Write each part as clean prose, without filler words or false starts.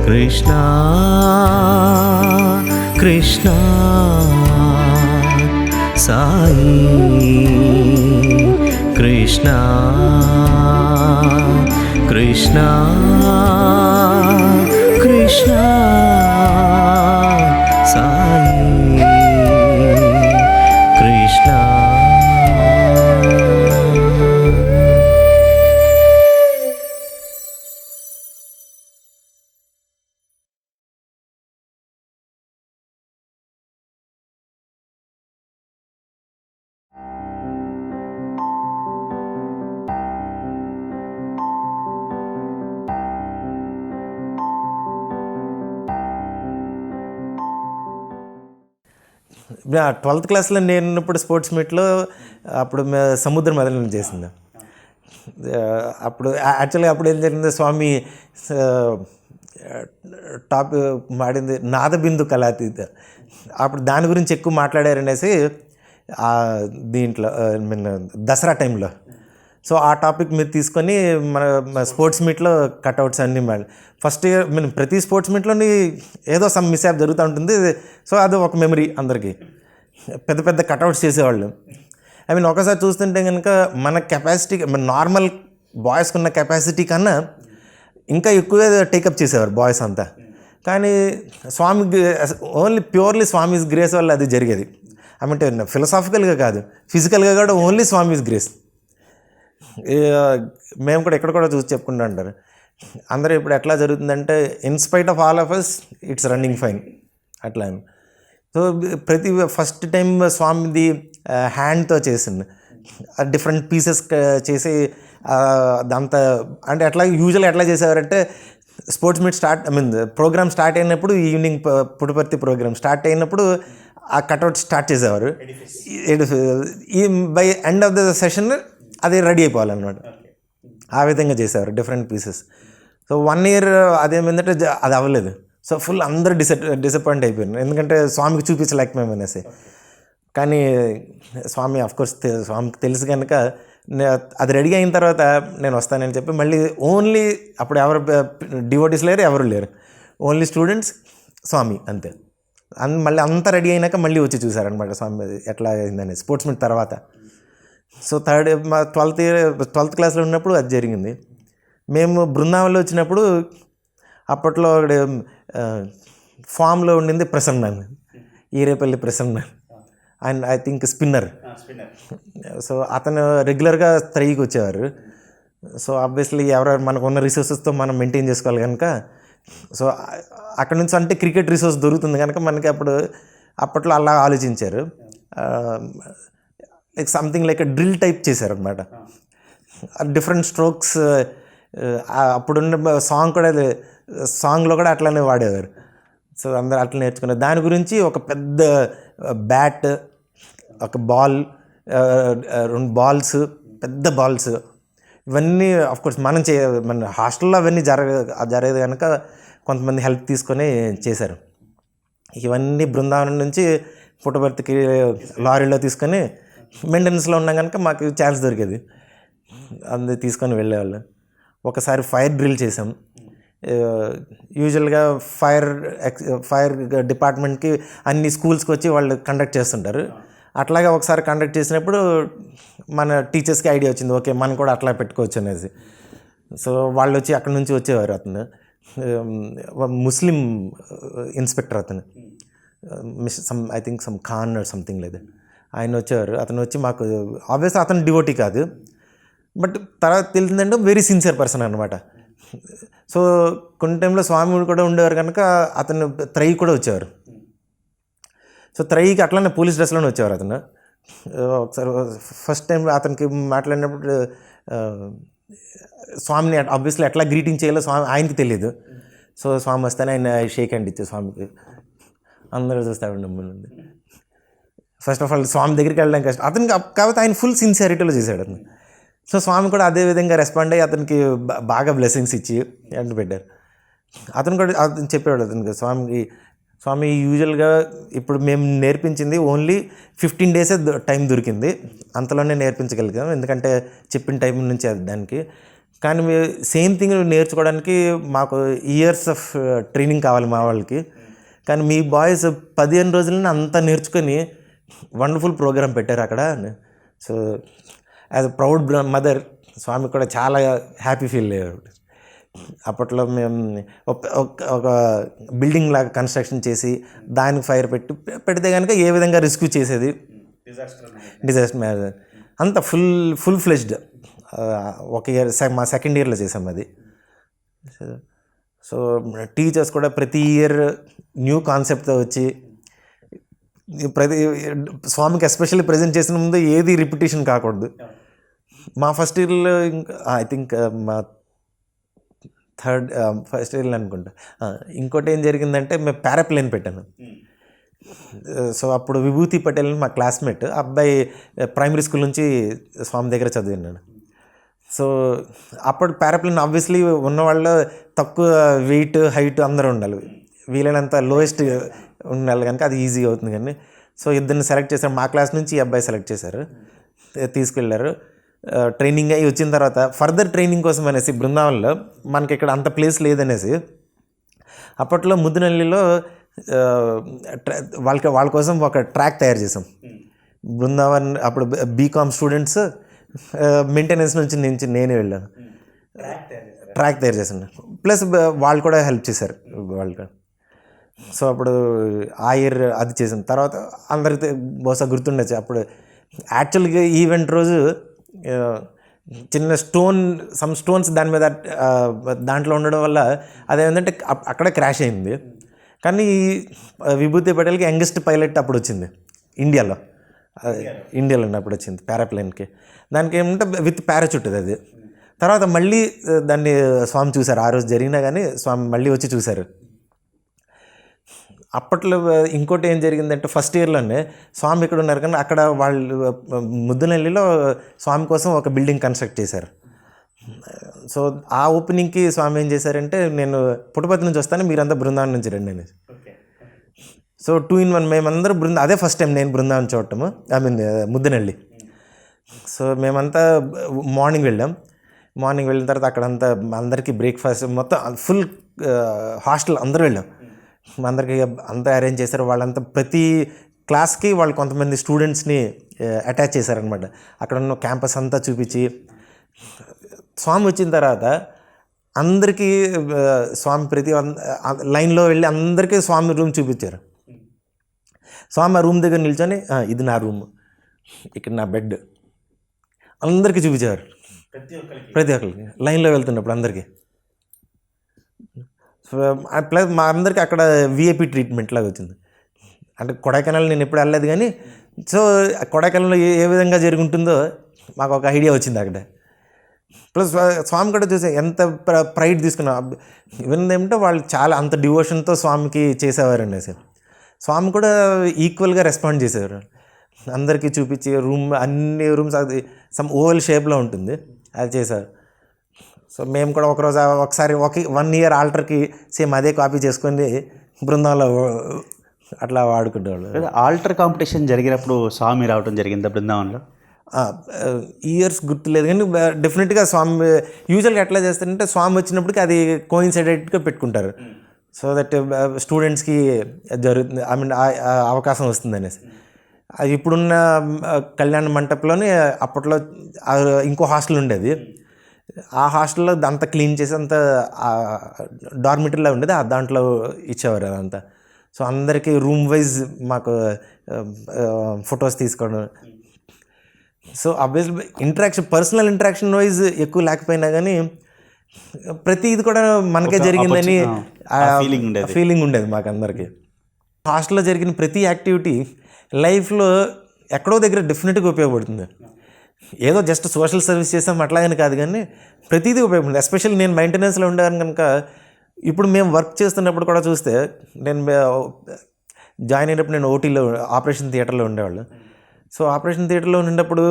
కృష్ణ కృష్ణ సాయి కృష్ణ కృష్ణ కృష్ణ సాయి కృష్ణ. నా 12th క్లాస్లో నేను ఉన్నప్పుడు స్పోర్ట్స్ మీట్లో అప్పుడు సముద్రం మదనం చేసింది. అప్పుడు యాక్చువల్గా అప్పుడు ఏం జరిగింది, స్వామి టాప్ మాడింది నాదబిందు కళాతీత. అప్పుడు దాని గురించి ఎక్కువ మాట్లాడారనేసి దీంట్లో దసరా టైంలో. సో ఆ టాపిక్ మీరు తీసుకొని మన స్పోర్ట్స్ మీట్లో కట్అవుట్స్ అన్నీ ఫస్ట్ ఇయర్ ప్రతి స్పోర్ట్స్ మీట్లోని ఏదో సమ్ మిస్యాప్ జరుగుతూ ఉంటుంది. సో అది ఒక మెమరీ అందరికీ. పెద్ద పెద్ద కట్అవుట్స్ చేసేవాళ్ళు. ఐ మీన్ ఒకసారి చూస్తుంటే కనుక మన కెపాసిటీ, మన నార్మల్ బాయ్స్కి ఉన్న కెపాసిటీ కన్నా ఇంకా ఎక్కువే టేకప్ చేసేవారు బాయ్స్ అంతా. కానీ స్వామి ఓన్లీ ప్యూర్లీ స్వామిస్ గ్రేస్ వల్ల అది జరిగేది. అంటే ఫిలసాఫికల్గా కాదు, ఫిజికల్గా కూడా ఓన్లీ స్వామిస్ గ్రేస్. మేము కూడా ఎక్కడ కూడా చూసి చెప్పుకుంటూ అంటారు అందరూ. ఇప్పుడు ఎట్లా జరుగుతుందంటే in spite of all of us it's running fine అట్లా. సో ప్రతి ఫస్ట్ టైం స్వామిది హ్యాండ్తో చేసింది, డిఫరెంట్ పీసెస్ చేసి అదంతా. అంటే ఎట్లా యూజువల్గా ఎట్లా చేసేవారంటే స్పోర్ట్స్ మీట్ ప్రోగ్రామ్ స్టార్ట్ అయినప్పుడు, ఈవినింగ్ పుట్టపర్తి ప్రోగ్రామ్ స్టార్ట్ అయినప్పుడు ఆ కట్అవుట్ స్టార్ట్ చేసేవారు. ఈ by end of the session అది రెడీ అయిపోవాలన్నమాట. ఆ విధంగా చేసేవారు డిఫరెంట్ పీసెస్. సో 1 year అదేమైందంటే అది అవ్వలేదు. సో ఫుల్ అందరూ డిసప్పాయింట్ అయిపోయారు, ఎందుకంటే స్వామికి చూపించలేకపోయాం అనేసి. కానీ స్వామి అఫ్కోర్స్ స్వామికి తెలుసు కనుక అది రెడీ అయిన తర్వాత నేను వస్తానని చెప్పి మళ్ళీ ఓన్లీ అప్పుడు ఎవరు డివోటీస్ లేరు, ఎవరు లేరు, ఓన్లీ స్టూడెంట్స్, స్వామి అంతే. మళ్ళీ అంతా రెడీ అయినాక మళ్ళీ వచ్చి చూసారనమాట స్వామి ఎట్లా అయిందని స్పోర్ట్స్ మీట్ తర్వాత. సో మా 12th క్లాస్లో ఉన్నప్పుడు అది జరిగింది. మేము బృందావనంలో వచ్చినప్పుడు అప్పట్లో ఫామ్లో ఉండింది Prasanna, Erapalli Prasanna, and I think spinner. So అతను రెగ్యులర్గా 3కి వచ్చేవారు. సో ఆబ్వియస్లీ ఎవరెవరు మనకున్న రిసోర్సెస్తో మనం మెయింటైన్ చేసుకోవాలి కనుక, సో అక్కడ నుంచి అంటే క్రికెట్ రిసోర్స్ దొరుకుతుంది కనుక మనకి అప్పట్లో అలా ఆలోచించారు. Like something like drill type చేశారనమాట. Different strokes. అప్పుడున్న సాంగ్లో కూడా అట్లానే వాడేవారు. సో అందరూ అట్లా నేర్చుకున్నారు. దాని గురించి ఒక పెద్ద బ్యాట్, ఒక బాల్, 2 balls, పెద్ద బాల్స్, ఇవన్నీ ఆఫ్కోర్స్ మన హాస్టల్లో అవన్నీ జరగదు కనుక కొంతమంది హెల్ప్ తీసుకొని చేశారు. ఇవన్నీ బృందావనం నుంచి పుట్టపర్తికి లారీలో తీసుకొని మెయింటెనెన్స్లో ఉన్నాం కనుక మాకు ఛాన్స్ దొరికేది, అందరు తీసుకొని వెళ్ళేవాళ్ళు. ఒకసారి ఫైర్ డ్రిల్ చేసాం. యూజువల్గా ఫైర్ డిపార్ట్మెంట్కి అన్ని స్కూల్స్కి వచ్చి వాళ్ళు కండక్ట్ చేస్తుంటారు. అట్లాగే ఒకసారి కండక్ట్ చేసినప్పుడు మన టీచర్స్కి ఐడియా వచ్చింది, ఓకే మనం కూడా అట్లా పెట్టుకోవచ్చు అనేసి. సో వాళ్ళు వచ్చి అక్కడి నుంచి వచ్చేవారు. అతను ముస్లిం ఇన్స్పెక్టర్ అతను, I think some Khan or something లేదు, ఆయన వచ్చారు. అతను వచ్చి మాకు ఆబ్వియస్లీ అతను డివోటీ కాదు, బట్ తర్వాత తెలిసిందంటే వెరీ సిన్సియర్ పర్సన్ అనమాట. సో కొన్ని టైంలో స్వామి కూడా ఉండేవారు కనుక అతను త్రై కూడా వచ్చేవారు. సో త్రైకి అట్లనే పోలీస్ డ్రెస్లోనే వచ్చేవారు అతను. ఒకసారి ఫస్ట్ టైం అతనికి మాట్లాడినప్పుడు స్వామిని ఆబ్వియస్లీ ఎట్లా గ్రీటింగ్ చేయాలో స్వామి ఆయనకి తెలియదు. సో స్వామి వస్తేనే ఆయన షేక్ హ్యాండ్ ఇచ్చే స్వామికి అందరూ చూస్తాడు. ఫస్ట్ ఆఫ్ ఆల్ స్వామి దగ్గరికి వెళ్ళడం కష్టం అతనికి, కాబట్టి ఆయన ఫుల్ సిన్సియారిటీలో చేశాడు అతను. సో స్వామి కూడా అదే విధంగా రెస్పాండ్ అయ్యి అతనికి బాగా బ్లెస్సింగ్స్ ఇచ్చి అంటు పెట్టారు. అతను కూడా అతను చెప్పాడు అతనికి, స్వామి యూజువల్గా ఇప్పుడు మేము నేర్పించింది ఓన్లీ 15 days టైం దొరికింది, అంతలోనే నేర్పించగలిగాం, ఎందుకంటే చెప్పిన టైం నుంచి అది దానికి. కానీ సేమ్ థింగ్ నేర్చుకోవడానికి మాకు ఇయర్స్ ఆఫ్ ట్రైనింగ్ కావాలి మా వాళ్ళకి. కానీ మీ బాయ్స్ 15 రోజులని అంతా నేర్చుకొని వండర్ఫుల్ ప్రోగ్రామ్ పెట్టారు అక్కడ. So as a proud mother Swami కూడా చాలా హ్యాపీ ఫీల్ అయ్యారు. అప్పట్లో మేము ఒక బిల్డింగ్ లాగా కన్స్ట్రక్షన్ చేసి దానికి ఫైర్ పెడితే కనుక ఏ విధంగా రెస్క్యూ చేసేది, డిజాస్టర్ మేనేజ్ అంతా ఫుల్ ఫ్లెజ్డ్ ఒక ఇయర్ మా సెకండ్ ఇయర్లో చేసాం అది. సో టీచర్స్ కూడా ప్రతి ఇయర్ న్యూ కాన్సెప్ట్తో వచ్చి స్వామికి ఎస్పెషల్లీ ప్రజెంట్ చేసిన ముందు ఏది రిపిటేషన్ కాకూడదు. మా ఫస్ట్ ఇయర్లో ఐ థింక్ మా ఫస్ట్ ఇయర్లో అనుకుంటా. ఇంకోటి ఏం జరిగిందంటే మేము పారాప్లేన్ పెట్టాను. సో అప్పుడు విభూతి పటేల్ మా క్లాస్మేట్ అబ్బాయి ప్రైమరీ స్కూల్ నుంచి స్వామి దగ్గర చదివినాడు. సో అప్పుడు పారాప్లేన్ ఆబ్వియస్లీ ఉన్నవాళ్ళు తక్కువ వెయిట్ హైట్ అందరూ ఉండాలి, వీలైనంత లోయెస్ట్ ఉండాలి కనుక అది ఈజీగా అవుతుంది. కానీ సో ఇద్దరిని సెలెక్ట్ చేశారు, మా క్లాస్ నుంచి ఈ అబ్బాయి సెలెక్ట్ చేశారు, తీసుకెళ్ళారు. ట్రైనింగ్ అయ్యి వచ్చిన తర్వాత ఫర్దర్ ట్రైనింగ్ కోసం అనేసి బృందావనంలో మనకి ఇక్కడ అంత ప్లేస్ లేదనేసి అప్పట్లో ముద్దునల్లిలో వాళ్ళ కోసం ఒక ట్రాక్ తయారు చేసాం. బృందావన్ అప్పుడు బీకామ్ స్టూడెంట్స్ మెయింటెనెన్స్ నుంచి నేనే వెళ్ళాను, ట్రాక్ తయారు చేశాను. ప్లస్ వాళ్ళు కూడా హెల్ప్ చేశారు వాళ్ళు. సో అప్పుడు ఆ ఇయర్ అది చేసాం. తర్వాత అందరికి బహుశా గుర్తుండొచ్చు, అప్పుడు యాక్చువల్గా ఈవెంట్ రోజు చిన్న సమ్ స్టోన్స్ దాని మీద దాంట్లో ఉండడం వల్ల అదేంటంటే అక్కడ క్రాష్ అయింది. కానీ విభూతి పటేల్కి యంగెస్ట్ పైలట్ అప్పుడు వచ్చింది ఇండియాలో అప్పుడు వచ్చింది పారాప్లేన్కి. దానికి ఏమంటే విత్ పారాచూట్ అది. తర్వాత మళ్ళీ దాన్ని స్వామి చూశారు, ఆ రోజు జరిగినా కానీ స్వామి మళ్ళీ వచ్చి చూశారు. అప్పట్లో ఇంకోటి ఏం జరిగిందంటే ఫస్ట్ ఇయర్లోనే స్వామి ఇక్కడ ఉన్నారు కానీ అక్కడ వాళ్ళు ముద్దునల్లిలో స్వామి కోసం ఒక బిల్డింగ్ కన్స్ట్రక్ట్ చేశారు. సో ఆ ఓపెనింగ్కి స్వామి ఏం చేశారంటే, నేను పుట్టపర్తి నుంచి వస్తాను, మీరంతా బృందావనం నుంచి రండి అనేసి. సో 2 in 1 మేమందరూ అదే ఫస్ట్ టైం నేను బృందావనం చూడటము, ముద్దునల్లి. సో మేమంతా మార్నింగ్ వెళ్ళాం. మార్నింగ్ వెళ్ళిన తర్వాత అక్కడంతా అందరికీ బ్రేక్ఫాస్ట్ మొత్తం ఫుల్ హాస్టల్ అందరూ వెళ్ళాం. అందరికీ అంతా అరేంజ్ చేశారు. వాళ్ళంతా ప్రతి క్లాస్కి వాళ్ళు కొంతమంది స్టూడెంట్స్ని అటాచ్ చేశారనమాట. అక్కడ ఉన్న క్యాంపస్ అంతా చూపించి స్వామి వచ్చిన తర్వాత అందరికీ స్వామి ప్రతి లైన్లో వెళ్ళి అందరికీ స్వామి రూమ్ చూపించారు. స్వామి ఆ రూమ్ దగ్గర నిల్చొని ఇది నా రూమ్, ఇక్కడ నా బెడ్ అందరికీ చూపించారు. ప్రతి ఒక్కరికి లైన్లో వెళ్తున్నప్పుడు అందరికీ. ప్లస్ మా అందరికీ అక్కడ విఐపి ట్రీట్మెంట్ లాగా వచ్చింది. అంటే కొడైకెనాల్ నేను ఎప్పుడు వెళ్ళలేదు కానీ, సో కొడైకెనాల్లో ఏ విధంగా జరుగుతుందో మాకు ఒక ఐడియా వచ్చింది అక్కడ. ప్లస్ స్వామి కూడా చూసే ఎంత ప్రైడ్ తీసుకున్నా. ఈవెన్ ఏమంటే వాళ్ళు చాలా అంత డివోషన్తో స్వామికి చేసేవారు అనేసి. స్వామి కూడా ఈక్వల్గా రెస్పాండ్ చేసేవారు. అందరికీ చూపించి అన్ని రూమ్స్ అది సమ్ ఓవల్ షేప్లో ఉంటుంది, అది చేశారు. సో మేము కూడా ఒకసారి 1 year ఆల్టర్కి సేమ్ అదే కాపీ చేసుకొని బృందంలో అట్లా వాడుకుంటేవాళ్ళు. ఆల్టర్ కాంపిటీషన్ జరిగినప్పుడు స్వామి రావడం జరిగింది బృందావనంలో. ఇయర్స్ గుర్తులేదు కానీ డెఫినెట్గా స్వామి యూజువల్గా ఎట్లా చేస్తారంటే స్వామి వచ్చినప్పటికి అది కోయిన్సైడెంట్గా పెట్టుకుంటారు. సో దట్ స్టూడెంట్స్కి జరుగుతుంది, ఐ మీన్ అవకాశం వస్తుంది అనేసి. ఇప్పుడున్న కళ్యాణ మంటపంలోనే అప్పట్లో ఇంకో హాస్టల్ ఉండేది, ఆ హాస్టల్లో అంతా క్లీన్ చేసి అంత డార్మిటరీలో ఉండేది, దాంట్లో ఇచ్చేవారు అదంతా. సో అందరికీ రూమ్ వైజ్ మాకు ఫొటోస్ తీసుకోవడం. So obviously interaction, personal interaction wise ఎక్కువ లేకపోయినా కానీ ప్రతి ఇది కూడా మనకే జరిగిందని ఫీలింగ్ ఉండేది మాకు అందరికీ. హాస్టల్లో జరిగిన ప్రతి యాక్టివిటీ లైఫ్లో ఎక్కడో దగ్గర డెఫినెట్గా ఉపయోగపడుతుంది. ఏదో జస్ట్ సోషల్ సర్వీస్ చేసాం అట్లాగని కాదు, కానీ ప్రతిదీ ఉపయోగపడుతుంది. ఎస్పెషల్లీ నేను మెయింటెనెన్స్లో ఉండేవాను కనుక ఇప్పుడు మేము వర్క్ చేస్తున్నప్పుడు కూడా చూస్తే, నేను జాయిన్ అయినప్పుడు నేను ఓటీలో ఆపరేషన్ థియేటర్లో ఉండేవాళ్ళు. సో ఆపరేషన్ థియేటర్లో ఉన్నప్పుడు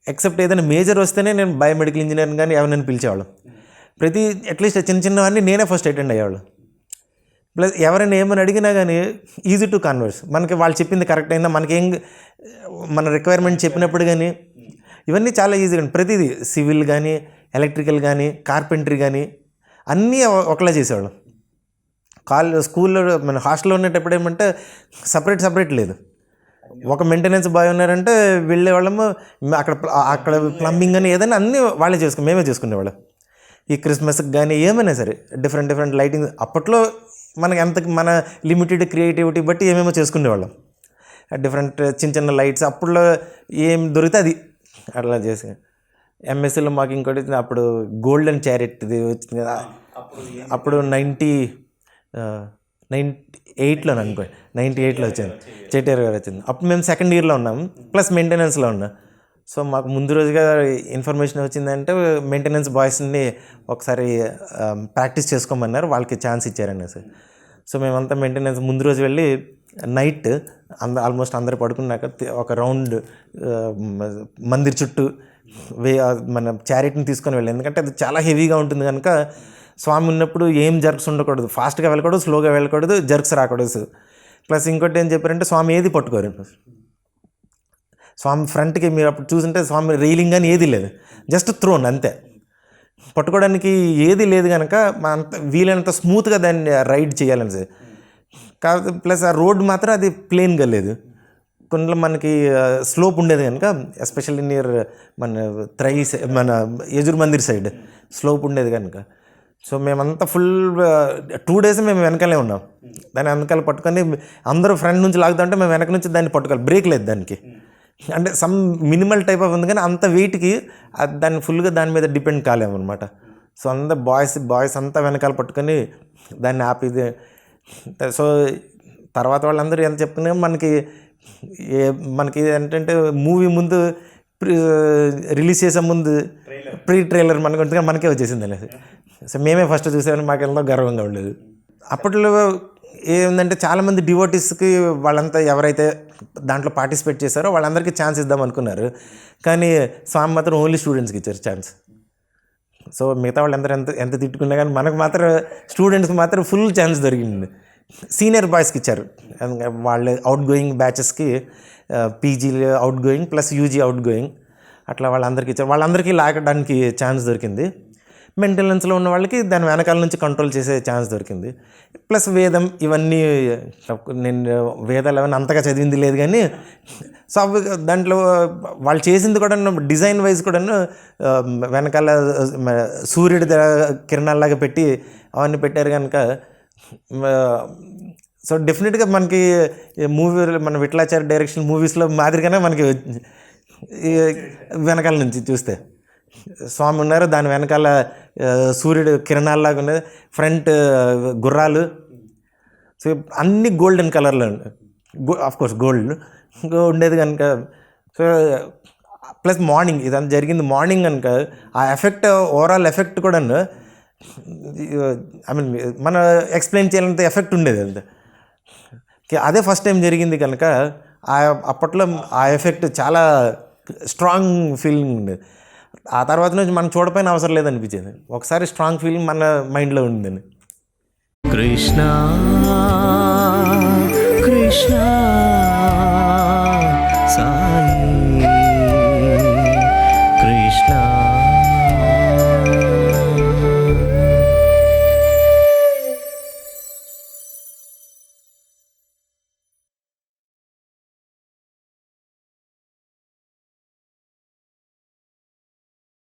ఎక్సెప్ట్ ఏదైనా మేజర్ వస్తేనే నేను బయోమెడికల్ ఇంజనీరింగ్ కానీ ఎవరైనా పిలిచేవాళ్ళు. ప్రతి అట్లీస్ట్ చిన్న చిన్నవన్నీ నేనే ఫస్ట్ అటెండ్ అయ్యేవాళ్ళు. ప్లస్ ఎవరైనా ఏమని అడిగినా కానీ ఈజీ టు కన్వర్స్, మనకి వాళ్ళు చెప్పింది కరెక్ట్ అయిందా, మనకేం మన రిక్వైర్మెంట్ చెప్పినప్పుడు కానీ ఇవన్నీ చాలా ఈజీగా. ప్రతిదీ సివిల్ కానీ, ఎలక్ట్రికల్ కానీ, కార్పెంటరీ కానీ అన్నీ ఒకలా చేసేవాళ్ళం. స్కూల్లో మన హాస్టల్లో ఉండేటప్పుడు ఏమంటే సపరేట్ లేదు. ఒక మెయింటెనెన్స్ బాయ్ ఉన్నారంటే వెళ్ళేవాళ్ళము, అక్కడ ప్లంబింగ్ అని ఏదైనా అన్నీ వాళ్ళే మేమే చేసుకునేవాళ్ళం. ఈ క్రిస్మస్కి కానీ ఏమైనా సరే డిఫరెంట్ లైటింగ్. అప్పట్లో మన లిమిటెడ్ క్రియేటివిటీ బట్టి ఏమేమో చేసుకునేవాళ్ళం. డిఫరెంట్ చిన్న లైట్స్ అప్పుడులో ఏం దొరికితే అది అట్లా చేసి. ఎంఎస్సీలో మాకు ఇంకోటి అప్పుడు గోల్డెన్ చారిటీది వచ్చింది కదా, అప్పుడు 98లో అనుకో, 98లో వచ్చింది, చెట్టేరు గారు వచ్చింది. అప్పుడు మేము సెకండ్ ఇయర్లో ఉన్నాము, ప్లస్ మెయింటెనెన్స్లో ఉన్నాం. సో మాకు ముందు రోజుగా ఇన్ఫర్మేషన్ వచ్చిందంటే మెయింటెనెన్స్ బాయ్స్ని ఒకసారి ప్రాక్టీస్ చేసుకోమన్నారు, వాళ్ళకి ఛాన్స్ ఇచ్చారనేసి. సో మేమంతా మెయింటెనెన్స్ ముందు రోజు వెళ్ళి నైట్ ఆల్మోస్ట్ అందరు పడుకున్నాక ఒక రౌండ్ మందిర్ చుట్టూ మన చారిటీని తీసుకొని వెళ్ళి, ఎందుకంటే అది చాలా హెవీగా ఉంటుంది కనుక స్వామి ఉన్నప్పుడు ఏం జర్క్స్ ఉండకూడదు, ఫాస్ట్గా వెళ్ళకూడదు, స్లోగా వెళ్ళకూడదు, జర్క్స్ రాకూడదు. ప్లస్ ఇంకోటి ఏం చెప్పారంటే స్వామి ఏది పట్టుకోరు. స్వామి ఫ్రంట్కి మీరు అప్పుడు చూసుంటే స్వామి రైలింగ్ అని ఏది లేదు, జస్ట్ థ్రోన్ అంతే. పట్టుకోవడానికి ఏది లేదు కనుక అంత వీలైనంత స్మూత్గా దాన్ని రైడ్ చేయాలని. కాకపోతే ప్లస్ ఆ రోడ్ మాత్రం అది ప్లెయిన్గా లేదు, కొన్ని మనకి స్లోప్ ఉండేది కనుక, ఎస్పెషల్లీ నియర్ మన యజుర్ మందిర్ సైడ్ స్లోప్ ఉండేది కనుక. సో మేమంతా ఫుల్ 2 days మేము వెనకాలే ఉన్నాం. దాన్ని వెనకాల పట్టుకొని అందరూ ఫ్రంట్ నుంచి లాగుతుంటే మేము వెనక నుంచి దాన్ని పట్టుకోవాలి, బ్రేక్ లేదు దానికి. అంటే సమ్ మినిమల్ టైప్ ఆఫ్ ఉంది కానీ అంత వెయిట్కి దాన్ని ఫుల్గా దాని మీద డిపెండ్ కాలేమన్నమాట. సో అందరు బాయ్స్ అంతా వెనకాల పట్టుకొని దాన్ని ఆపిది. సో తర్వాత వాళ్ళందరూ ఎంత చెప్తున్నా మనకి ఏంటంటే మూవీ ముందు రిలీజ్ చేసే ముందు ప్రీ ట్రైలర్ మనకే వచ్చేసింది అనేసి. సో మేమే ఫస్ట్ చూసామని మాకు ఎంతో గర్వంగా ఉండేది. అప్పట్లో ఏంటంటే చాలామంది డివోటీస్కి వాళ్ళంతా ఎవరైతే దాంట్లో పార్టిసిపేట్ చేశారో వాళ్ళందరికీ ఛాన్స్ ఇద్దాం అనుకున్నారు, కానీ స్వామి మాత్రం ఓన్లీ స్టూడెంట్స్కి ఇచ్చారు ఛాన్స్. సో మిగతా వాళ్ళందరూ ఎంత తిట్టుకున్నా కానీ మనకు మాత్రం స్టూడెంట్స్కి మాత్రం ఫుల్ ఛాన్స్ దొరికింది. సీనియర్ బాయ్స్కి ఇచ్చారు, వాళ్ళ అవుట్ గోయింగ్ బ్యాచెస్కి, PG outgoing plus UG outgoing అట్లా వాళ్ళందరికీ ఇచ్చారు. వాళ్ళందరికీ లాగడానికి ఛాన్స్ దొరికింది. మెయింటెనెన్స్లో ఉన్న వాళ్ళకి దాని వెనకాల నుంచి కంట్రోల్ చేసే ఛాన్స్ దొరికింది. ప్లస్ వేదం ఇవన్నీ, నేను వేదాలు అవన్నీ అంతగా చదివింది లేదు కానీ సో దాంట్లో వాళ్ళు చేసింది కూడా డిజైన్ వైజ్ కూడా వెనకాల సూర్యుడి కిరణాల్లాగా పెట్టి అవన్నీ పెట్టారు కనుక. సో డెఫినెట్గా మనకి మన విఠలాచార్య డైరెక్షన్ మూవీస్లో మాదిరిగానే మనకి వెనకాల నుంచి చూస్తే స్వామి ఉన్నారు, దాని వెనకాల సూర్యుడు కిరణాల్లాగా ఉన్నది, ఫ్రంట్ గుర్రాలు. సో అన్ని గోల్డెన్ కలర్లో ఆఫ్కోర్స్ గోల్డ్ ఉండేది కనుక. సో ప్లస్ మార్నింగ్ ఇదంతా జరిగింది మార్నింగ్ కనుక ఆ ఎఫెక్ట్, ఓవరాల్ ఎఫెక్ట్ కూడా ఐ మీన్ మన ఎక్స్ప్లెయిన్ చేయాలంత ఎఫెక్ట్ ఉండేది అంతే. అదే ఫస్ట్ టైం జరిగింది కనుక అప్పట్లో ఆ ఎఫెక్ట్ చాలా స్ట్రాంగ్ ఫీలింగ్ ఉండేది. ఆ తర్వాత నుంచి మనం చూడపోయిన అవసరం లేదనిపించేది, ఒకసారి స్ట్రాంగ్ ఫీలింగ్ మన మైండ్లో ఉండిందని. కృష్ణ కృష్ణ